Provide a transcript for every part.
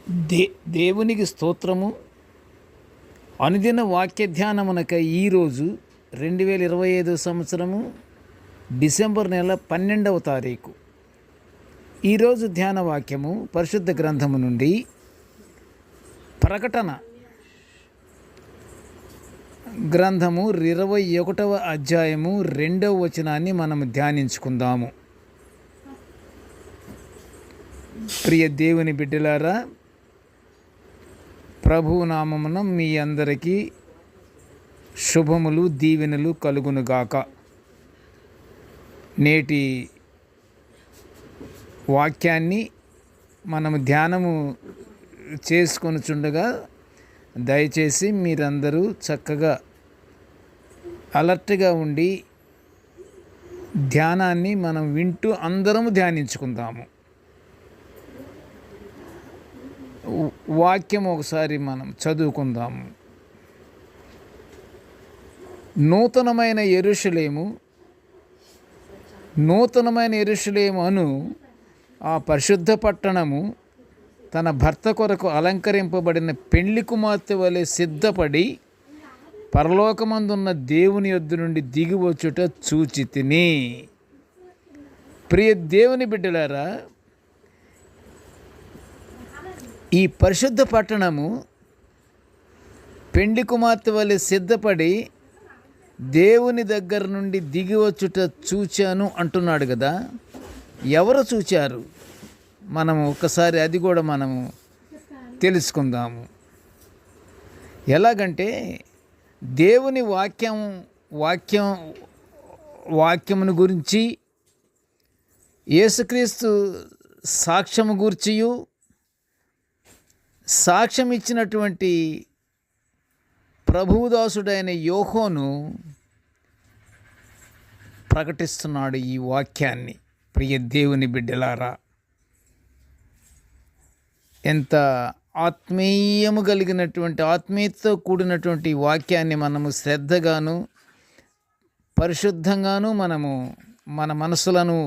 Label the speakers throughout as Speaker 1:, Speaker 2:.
Speaker 1: They దేవునికి స్తోత్రము. అనుదిన వాక్య ధ్యానమునక ఈరోజు 2025 సంవత్సరము డిసెంబర్ నెల 12వ తారీఖు. ఈరోజు ధ్యాన వాక్యము పరిశుద్ధ గ్రంథము నుండి ప్రకటన గ్రంథము 21వ అధ్యాయము 2వ వచనాన్ని మనము ధ్యానించుకుందాము. ప్రియ దేవుని బిడ్డలారా, ప్రభువు నామమున మీ అందరికీ శుభములు దీవెనలు కలుగునుగాక. నేటి వాక్యాన్ని మనము ధ్యానము చేసుకొనుచుండగా దయచేసి మీరందరూ చక్కగా అలర్ట్గా ఉండి ధ్యానాన్ని మనం వింటూ అందరము ధ్యానించుకుందాము. వాక్యం ఒకసారి మనం చదువుకుందాము. నూతనమైన యెరూషలేము అను ఆ పరిశుద్ధ పట్టణము తన భర్త కొరకు అలంకరింపబడిన పెండ్లి కుమార్తె వలె సిద్ధపడి పరలోకమందున్న దేవుని యొద్ద నుండి దిగివచ్చుట చూచితిని. ప్రియ దేవుని బిడ్డలారా, ఈ పరిశుద్ధ పట్టణము పెండ్లి కుమార్తె వలె సిద్ధపడి దేవుని దగ్గర నుండి దిగివచ్చుట చూచాను అంటున్నాడు కదా. ఎవరు చూచారు? మనము ఒకసారి అది కూడా మనము తెలుసుకుందాము. ఎలాగంటే దేవుని వాక్యమును గురించి, యేసుక్రీస్తు సాక్ష్యము గూర్చియు సాక్ష్యం ఇచ్చినటువంటి ప్రభుదాసుడైన యోహోను ప్రకటిస్తున్నాడు ఈ వాక్యాన్ని. ప్రియ దేవుని బిడ్డలారా, ఎంత ఆత్మీయము కలిగినటువంటి, ఆత్మీయతతో కూడినటువంటి వాక్యాన్ని మనము శ్రద్ధగాను పరిశుద్ధంగాను మనము మన మనసులను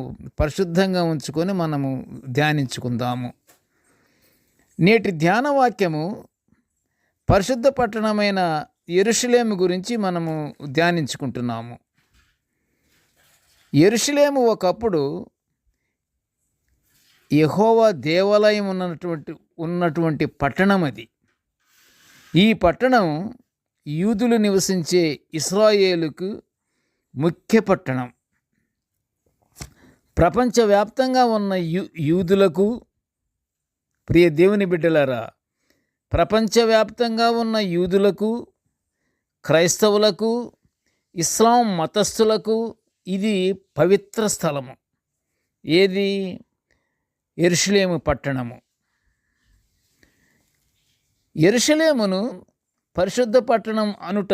Speaker 1: పరిశుద్ధంగా ఉంచుకొని మనము ధ్యానించుకుందాము. నేటి ధ్యాన వాక్యము పరిశుద్ధ పట్టణమైన యెరూషలేము గురించి మనము ధ్యానించుకుంటున్నాము. యెరూషలేము ఒకప్పుడు యెహోవా దేవాలయం ఉన్నటువంటి పట్టణం అది. ఈ పట్టణం యూదులు నివసించే ఇశ్రాయేలుకు ముఖ్య పట్టణం. ప్రపంచవ్యాప్తంగా ఉన్న యూదులకు, ప్రియ దేవుని బిడ్డలారా, ప్రపంచవ్యాప్తంగా ఉన్న యూదులకు, క్రైస్తవులకు, ఇస్లాం మతస్థులకు ఇది పవిత్ర స్థలము. ఏది? యెరూషలేము పట్టణము. యెరూషలేమును పరిశుద్ధ పట్టణం అనుట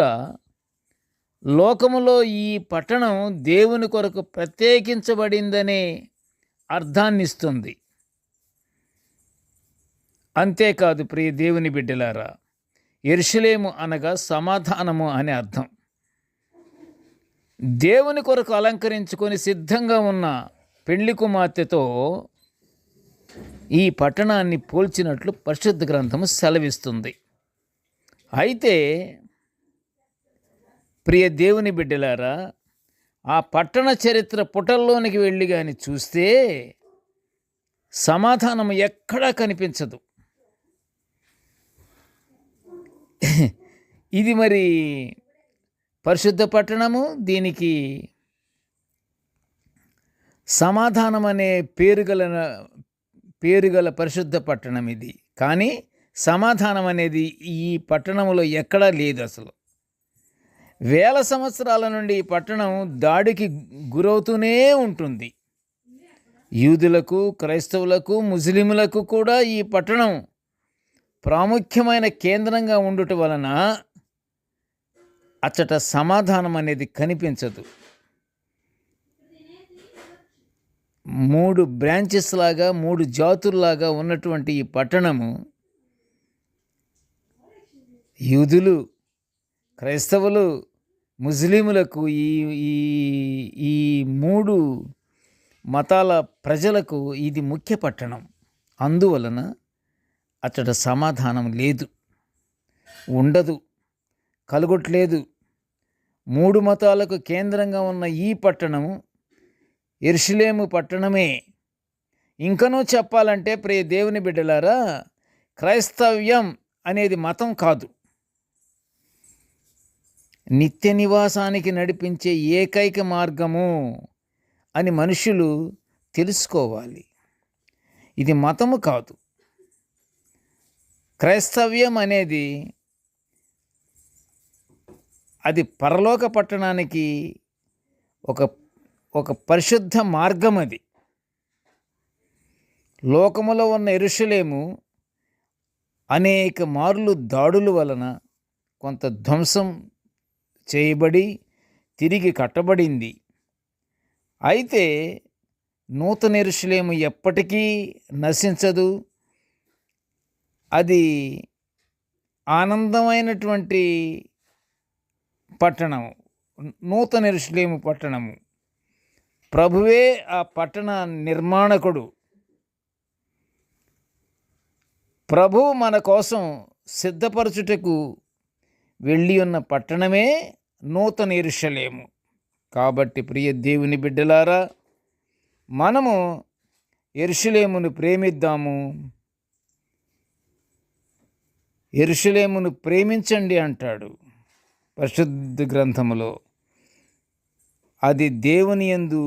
Speaker 1: లోకములో ఈ పట్టణం దేవుని కొరకు ప్రత్యేకించబడిందనే అర్థాన్నిస్తుంది. అంతేకాదు ప్రియ దేవుని బిడ్డలారా, యెరూషలేము అనగా సమాధానము అనే అర్థం. దేవుని కొరకు అలంకరించుకొని సిద్ధంగా ఉన్న పెండ్లి కుమార్తెతో ఈ పట్టణాన్ని పోల్చినట్లు పరిశుద్ధ గ్రంథము సెలవిస్తుంది. అయితే ప్రియ దేవుని బిడ్డలారా, ఆ పట్టణ చరిత్ర పుటల్లోనికి వెళ్ళి కానీ చూస్తే సమాధానం ఎక్కడా కనిపించదు. ఇది మరి పరిశుద్ధ పట్టణము, దీనికి సమాధానం అనే పేరుగల పరిశుద్ధ పట్టణం ఇది. కానీ సమాధానం అనేది ఈ పట్టణంలో ఎక్కడా లేదు అసలు. వేల సంవత్సరాల నుండి ఈ పట్టణం దాడికి గురవుతూనే ఉంటుంది. యూదులకు, క్రైస్తవులకు, ముస్లింలకు కూడా ఈ పట్టణం ప్రాముఖ్యమైన కేంద్రంగా ఉండుట వలన అచ్చట సమాధానం అనేది కనిపించదు. 3 బ్రాంచెస్ లాగా, 3 జాతుల్లాగా ఉన్నటువంటి ఈ పట్టణము యూదులు, క్రైస్తవులు, ముస్లిములకు ఈ 3 మతాల ప్రజలకు ఇది ముఖ్య పట్టణం. అందువలన అచ్చట సమాధానం లేదు, ఉండదు, కలుగట్లేదు. 3 మతాలకు కేంద్రంగా ఉన్న ఈ పట్టణము యెరూషలేము పట్టణమే. ఇంకనూ చెప్పాలంటే ప్రియ దేవుని బిడ్డలారా, క్రైస్తవ్యం అనేది మతం కాదు, నిత్య నివాసానికి నడిపించే ఏకైక మార్గము అని మనుషులు తెలుసుకోవాలి. ఇది మతము కాదు. క్రైస్తవ్యం అనేది అది పరలోక పట్టణానికి ఒక ఒక పరిశుద్ధ మార్గం. అది లోకములో ఉన్న యెరూషలేము అనేక మార్లు దాడుల వలన కొంత ధ్వంసం చేయబడి తిరిగి కట్టబడింది. అయితే నూతన యెరూషలేము ఎప్పటికీ నశించదు. అది ఆనందమైనటువంటి పట్టణము, నూతన యెరూషలేము పట్టణము. ప్రభువే ఆ పట్టణ నిర్మాణకుడు. ప్రభువు మన కోసం సిద్ధపరచుటకు వెళ్ళి ఉన్న పట్టణమే నూతన యెరూషలేము. కాబట్టి ప్రియ దేవుని బిడ్డలారా, మనము యెరూషలేమును ప్రేమిద్దాము. యెరూషలేమును ప్రేమించండి అంటాడు పరిశుద్ధ గ్రంథములో. అది దేవుని యందు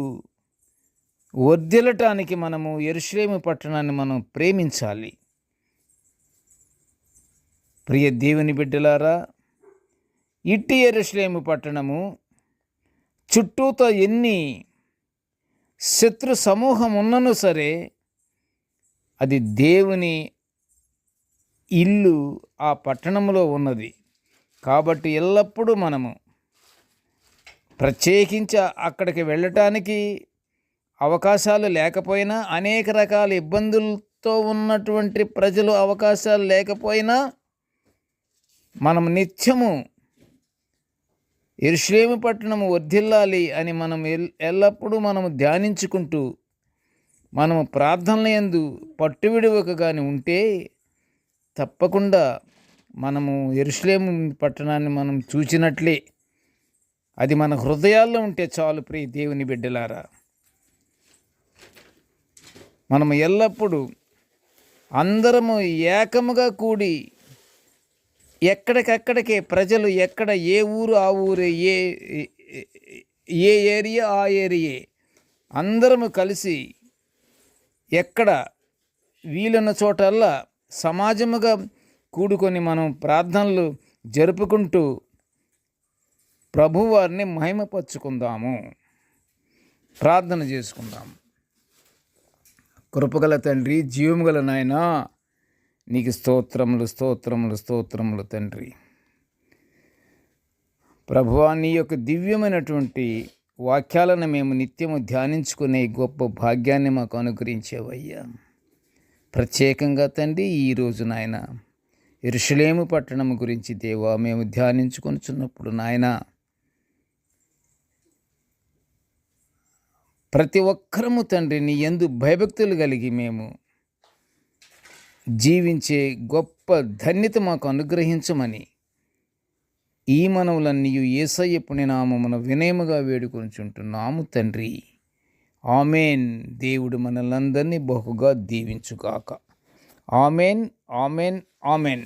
Speaker 1: వర్ధిల్లటానికి మనము యెరూషలేము పట్టణాన్ని మనం ప్రేమించాలి. ప్రియ దేవుని బిడ్డలారా, ఇట్టి యెరూషలేము పట్టణము చుట్టూతో ఎన్ని శత్రు సమూహం ఉన్నను సరే, అది దేవుని ఇల్లు ఆ పట్టణంలో ఉన్నది. కాబట్టి ఎల్లప్పుడూ మనము ప్రత్యేకించి అక్కడికి వెళ్ళటానికి అవకాశాలు లేకపోయినా, అనేక రకాల ఇబ్బందులతో ఉన్నటువంటి ప్రజలు అవకాశాలు లేకపోయినా, మనం నిత్యము యెరూషలేము పట్టణము వర్ధిల్లాలి అని మనం ఎల్లప్పుడూ మనము ధ్యానించుకుంటూ మనము ప్రార్థనల యందు పట్టువిడువక కానీ ఉంటే తప్పకుండా మనము యెరూషలేము పట్టణాన్ని మనం చూచినట్లే. అది మన హృదయాల్లో ఉంటే చాలు. ప్రియ దేవుని బిడ్డలారా, మనము ఎల్లప్పుడూ అందరము ఏకముగా కూడి ఎక్కడికక్కడికే ప్రజలు ఎక్కడ ఏ ఊరు ఆ ఊరే, ఏ ఏరియా ఆ ఏరియే, అందరము కలిసి ఎక్కడ వీలున్న చోటల్లా సమాజముగా కూడుకొని మనం ప్రార్థనలు జరుపుకుంటూ ప్రభువారిని మహిమపరుచుకుందాము. ప్రార్థన చేసుకుందాము. కృపగల తండ్రి, జీవము గల నాయనా, నీకు స్తోత్రములు స్తోత్రములు స్తోత్రములు తండ్రి. ప్రభువా, నీ యొక్క దివ్యమైనటువంటి వాక్యాలను మేము నిత్యము ధ్యానించుకునే గొప్ప భాగ్యాన్ని మాకు అనుగ్రహించేవయ్యా. ప్రత్యేకంగా తండ్రి, ఈరోజు నాయన యెరూషలేము పట్టణము గురించి దేవా మేము ధ్యానించుకొనుచున్నప్పుడు నాయన, ప్రతి ఒక్కరము తండ్రి నీ యందు భయభక్తులు కలిగి మేము జీవించే గొప్ప ధన్యత మాకు అనుగ్రహించమని ఈ మనవులన్నీ యేసయ్య పుణ్యనామమున వినయముగా వేడుకొనుచుంటున్నాము తండ్రి. ఆమెన్. దేవుడు మనలందరినీ బహుగా దీవించుగాక. Amen, amen, amen.